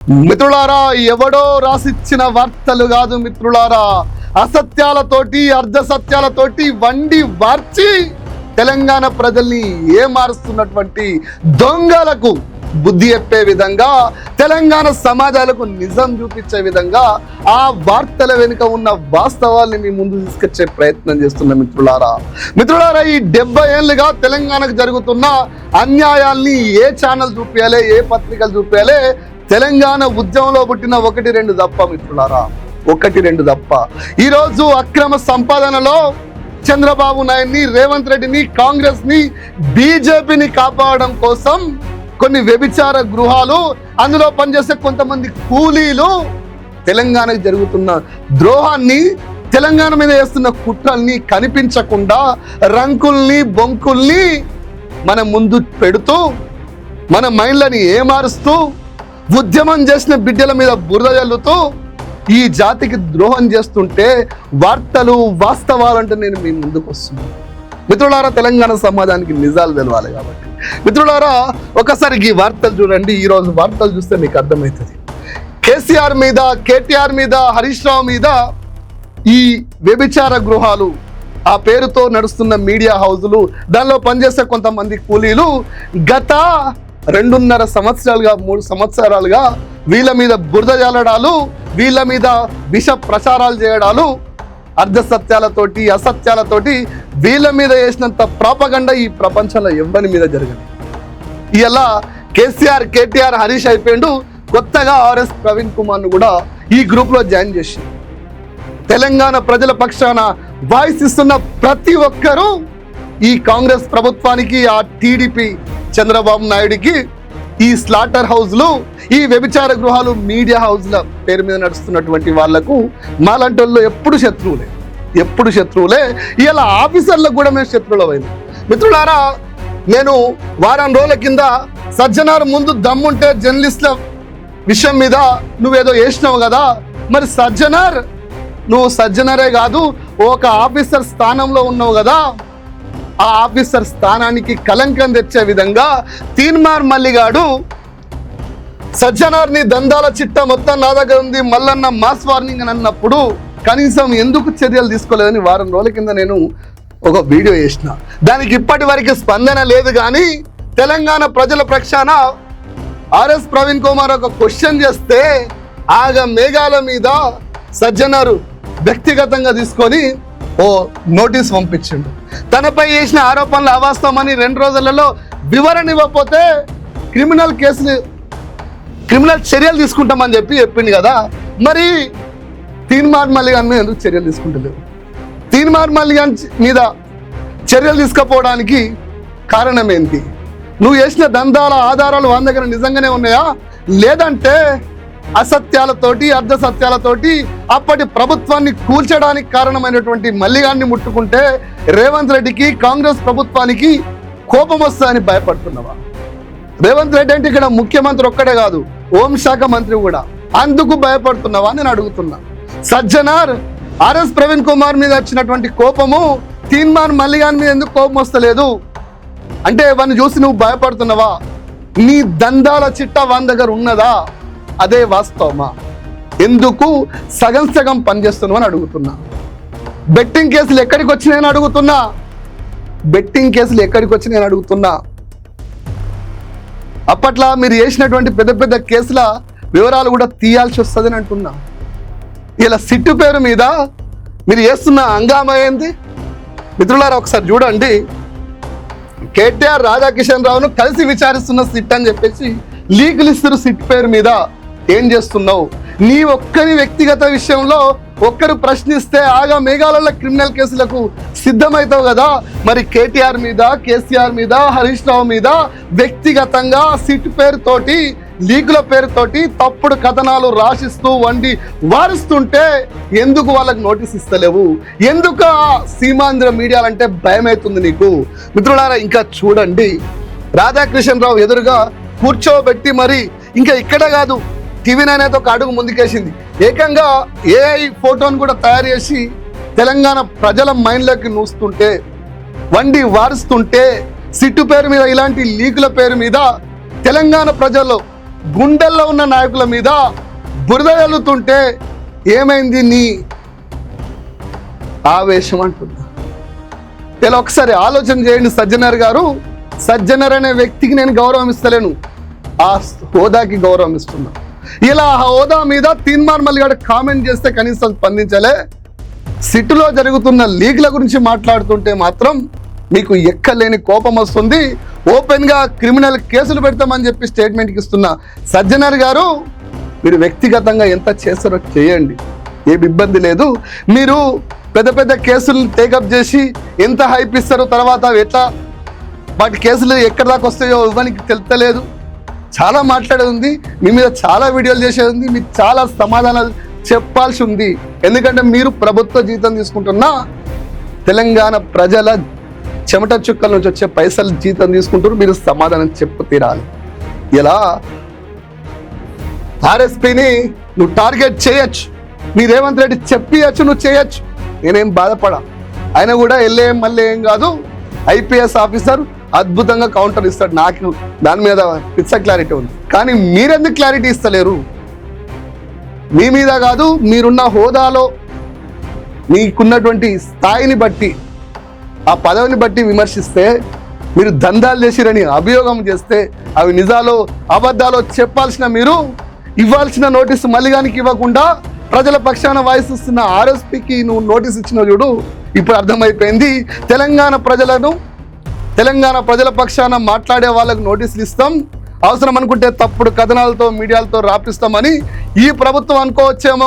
మిత్రులారా, ఎవడో రాసిచ్చిన వార్తలు కాదు మిత్రులారా, అసత్యాలతోటి అర్ధసత్యాలతోటి వండి వార్చి తెలంగాణ ప్రజల్ని ఏమారుస్తున్నటువంటి దొంగలకు బుద్ధి చెప్పే విధంగా, తెలంగాణ సమాజాలకు నిజం చూపించే విధంగా ఆ వార్తల వెనుక ఉన్న వాస్తవాల్ని మీ ముందు తీసుకొచ్చే ప్రయత్నం చేస్తున్న మిత్రులారా, ఈ 70 ఏళ్ళుగా తెలంగాణకు జరుగుతున్న అన్యాయాల్ని ఏ ఛానల్ చూపించాలి, ఏ పత్రికలు చూపించాలి? తెలంగాణ ఉద్యమంలో పుట్టిన 1-2 తప్ప మిత్రులారా, 1-2 తప్ప. ఈరోజు అక్రమ సంపాదనలో చంద్రబాబు నాయుడిని, రేవంత్ రెడ్డిని, కాంగ్రెస్ ని, బీజేపీని కాపాడడం కోసం కొన్ని వ్యభిచార గృహాలు, అందులో పనిచేసే కొంతమంది కూలీలు తెలంగాణకు జరుగుతున్న ద్రోహాన్ని, తెలంగాణ మీద వేస్తున్న కుట్రల్ని కనిపించకుండా రంకుల్ని బొంకుల్ని మన ముందు పెడుతూ మన మైండ్లని ఏమారుస్తూ ఉద్యమం చేసిన బిడ్డల మీద బురద జల్లుతూ ఈ జాతికి ద్రోహం చేస్తుంటే వార్తలు వాస్తవాలంటే నేను మీ ముందుకు వస్తున్నాను మిత్రులారా. తెలంగాణ సమాజానికి నిజాలు తెలవాలి కాబట్టి మిత్రులారా, ఒకసారి ఈ వార్తలు చూడండి. ఈరోజు వార్తలు చూస్తే మీకు అర్థమవుతుంది. కేసీఆర్ మీద, కేటీఆర్ మీద, హరీష్ రావు మీద ఈ వ్యభిచార గృహాలు, ఆ పేరుతో నడుస్తున్న మీడియా హౌజులు, దానిలో పనిచేసే కొంతమంది కూలీలు గత 2.5 సంవత్సరాలుగా 3 సంవత్సరాలుగా వీళ్ళ మీద బురద జల్లడాలు, వీళ్ళ మీద విష ప్రచారాలు చేయడాలు, అర్ధసత్యాలతోటి అసత్యాలతోటి వీళ్ళ మీద వేసినంత ప్రాపగండ ఈ ప్రపంచంలో ఎవరి మీద జరగదు. ఇలా కేసీఆర్, కేటీఆర్, హరీష్ అయిపోయిండు. కొత్తగా ఆర్ఎస్ ప్రవీణ్ కుమార్ను కూడా ఈ గ్రూప్లో జాయిన్ చేసి తెలంగాణ ప్రజల పక్షాన వాయిస్ ఇస్తున్న ప్రతి ఒక్కరూ ఈ కాంగ్రెస్ ప్రభుత్వానికి, ఆ టీడీపీ చంద్రబాబు నాయుడికి ఈ స్లాటర్ హౌస్లు, ఈ వ్యభిచార గృహాలు, మీడియా హౌస్ల పేరు మీద నడుస్తున్నటువంటి వాళ్లకు మాలాంటి వాళ్ళు ఎప్పుడు శత్రువులే. ఇలా ఆఫీసర్లకు కూడా మేము శత్రువులమైంది మిత్రులారా. నేను వారం రోజుల కింద సజ్జనార్ ముందు దమ్ముంటే జర్నలిస్టుల విషయం మీద నువ్వేదో వేసినావు కదా, మరి నువ్వు సజ్జనరే కాదు, ఒక ఆఫీసర్ స్థానంలో ఉన్నావు కదా, ఆ ఆఫీసర్ స్థానానికి కలంకం తెచ్చే విధంగా తీన్మార్ మల్లిగాడు సజ్జనార్ని దందాల చిట్ట మొత్తం నా దగ్గర ఉంది, మల్లన్న మాస్ వార్నింగ్ అని అన్నప్పుడు కనీసం ఎందుకు చర్యలు తీసుకోలేదని వారం రోజుల కింద నేను ఒక వీడియో చేసిన. దానికి ఇప్పటి వరకు స్పందన లేదు. కానీ తెలంగాణ ప్రజల పక్షాన ఆర్ఎస్ ప్రవీణ్ కుమార్ ఒక క్వశ్చన్ చేస్తే ఆగ మేఘాల మీద సజ్జనారు వ్యక్తిగతంగా తీసుకొని ఓ నోటీస్ పంపించిండు. తనపై చేసిన ఆరోపణలు అవాస్తవమని 2 రోజులలో వివరణ ఇవ్వకపోతే క్రిమినల్ చర్యలు తీసుకుంటామని చెప్పింది కదా. మరి తీన్మార్ మల్లిగాన్ మీద ఎందుకు చర్యలు తీసుకుంటలేవు? తీన్మార్ మల్లిగాన్ మీద చర్యలు తీసుకపోవడానికి కారణం ఏంటి? నువ్వు చేసిన దందాల ఆధారాలు వాళ్ళ దగ్గర నిజంగానే ఉన్నాయా, లేదంటే అసత్యాలతోటి అర్ధసత్యాలతోటి అప్పటి ప్రభుత్వాన్ని కూల్చడానికి కారణమైనటువంటి మల్లిగాన్ని ముట్టుకుంటే రేవంత్ రెడ్డికి, కాంగ్రెస్ ప్రభుత్వానికి కోపం వస్తుందని భయపడుతున్నావా? రేవంత్ రెడ్డి అంటే ఇక్కడ ముఖ్యమంత్రి ఒక్కడే కాదు, హోంశాఖ మంత్రి కూడా. అందుకు భయపడుతున్నావా నేను అడుగుతున్నా. సజ్జనార్, ఆర్ఎస్ ప్రవీణ్ కుమార్ మీద వచ్చినటువంటి కోపము తీన్మార్ మల్లిగాన్ మీద ఎందుకు కోపం వస్తలేదు అంటే వాడిని చూసి నువ్వు భయపడుతున్నావా? నీ దందాల చిట్ట వాని దగ్గర ఉన్నదా? అదే వాస్తవమా? ఎందుకు సగం పనిచేస్తున్నావు అని అడుగుతున్నా. బెట్టింగ్ కేసులు ఎక్కడికి వచ్చినాయని అడుగుతున్నా. అప్పట్లో మీరు చేసినటువంటి పెద్ద కేసుల వివరాలు కూడా తీయాల్సి వస్తుందని అంటున్నా. ఇలా సిట్టు పేరు మీద మీరు చేస్తున్న హంగామా ఏంది మిత్రులారా? ఒకసారి చూడండి. కేటీఆర్, రాధాకిషన్ రావును కలిసి విచారిస్తున్న సిట్ అని చెప్పేసి లీకులు ఇస్తున్న సిట్ పేరు మీద ఏం చేస్తున్నావు? నీ ఒక్కరి వ్యక్తిగత విషయంలో ఒక్కరు ప్రశ్నిస్తే ఆగా మేఘాలలో క్రిమినల్ కేసులకు సిద్ధమవుతావు కదా. మరి కేటీఆర్ మీద, కేసీఆర్ మీద, హరీష్ రావు మీద వ్యక్తిగతంగా సిట్ పేరుతోటి, లీకుల పేరుతోటి తప్పుడు కథనాలు రాసిస్తూ వండి వారుస్తుంటే ఎందుకు వాళ్ళకి నోటీస్ ఇస్తలేవు? ఎందుకు సీమాంధ్ర మీడియాలంటే భయమవుతుంది నీకు? మిత్రులారా, ఇంకా చూడండి. రాధాకిషన్ రావు ఎదురుగా కూర్చోబెట్టి మరి ఇంకా ఇక్కడ కాదు, TV9 అయితే ఒక అడుగు ముందుకేసింది. ఏకంగా AI ఫోటోను కూడా తయారు చేసి తెలంగాణ ప్రజల మైండ్లోకి నూస్తుంటే, వండి వారుస్తుంటే, సిట్టు పేరు మీద, ఇలాంటి లీకుల పేరు మీద తెలంగాణ ప్రజల్లో గుండెల్లో ఉన్న నాయకుల మీద బురద జల్లుతుంటే ఏమైంది నీ ఆవేశం అంటున్నా. ఇలా ఒకసారి ఆలోచన చేయండి సజ్జనర్ గారు. సజ్జనర్ అనే వ్యక్తికి నేను గౌరవం ఇస్తలేను, ఆ హోదాకి గౌరవం ఇస్తున్నా. ఇలా ఆ హోదా మీద తీన్మార్ మల్లిగాడు కామెంట్ చేస్తే కనీసం స్పందించలే. సిట్టులో జరుగుతున్న లీగ్ల గురించి మాట్లాడుతుంటే మాత్రం మీకు ఎక్కలేని కోపం వస్తుంది. ఓపెన్గా క్రిమినల్ కేసులు పెడతామని చెప్పి స్టేట్మెంట్కి ఇస్తున్న సజ్జనర్ గారు, మీరు వ్యక్తిగతంగా ఎంత చేస్తారో చేయండి, ఏమి ఇబ్బంది లేదు. మీరు పెద్ద పెద్ద కేసులు టేకప్ చేసి ఎంత హైప్ ఇస్తారో తర్వాత ఎట్లా వాటి కేసులు ఎక్కడి దాకా వస్తాయో ఇవ్వడానికి తెలుస్తలేదు. చాలా మాట్లాడేది ఉంది, మీ మీద చాలా వీడియోలు చేసేది ఉంది, మీకు చాలా సమాధానాలు చెప్పాల్సి ఉంది. ఎందుకంటే మీరు ప్రభుత్వ జీతం తీసుకుంటున్న తెలంగాణ ప్రజల చెమట చుక్కల నుంచి వచ్చే పైసలు జీతం తీసుకుంటారు, మీరు సమాధానం చెప్పు తీరాలి. ఇలా ఆర్ఎస్పీని నువ్వు టార్గెట్ చేయొచ్చు, మీ రేవంత్ రెడ్డి చెప్పియచ్చు, నువ్వు చేయొచ్చు, నేనేం బాధపడా. ఆయన కూడా మళ్ళీ ఏం కాదు, ఐపీఎస్ ఆఫీసర్ అద్భుతంగా కౌంటర్ ఇస్తాడు. నాకు దాని మీద పిచ్చ క్లారిటీ ఉంది. కానీ మీరెందుకు క్లారిటీ ఇస్తలేరు? మీ మీద కాదు, మీరున్న హోదాలో మీకున్నటువంటి స్థాయిని బట్టి, ఆ పదవిని బట్టి విమర్శిస్తే, మీరు దందాలు చేసిరని అభియోగం చేస్తే, అవి నిజాలో అబద్ధాలో చెప్పాల్సిన మీరు ఇవ్వాల్సిన నోటీసు మల్లిగానికి ఇవ్వకుండా ప్రజల పక్షాన వాయిస్ ఇస్తున్న ఆర్ఎస్పీకి నువ్వు నోటీస్ ఇచ్చిన చూడు. ఇప్పుడు అర్థమైపోయింది, తెలంగాణ ప్రజల పక్షాన మాట్లాడే వాళ్ళకు నోటీసులు ఇస్తాం, అవసరం అనుకుంటే తప్పుడు కథనాలతో మీడియాలతో రాపిస్తామని ఈ ప్రభుత్వం అనుకోవచ్చేమో.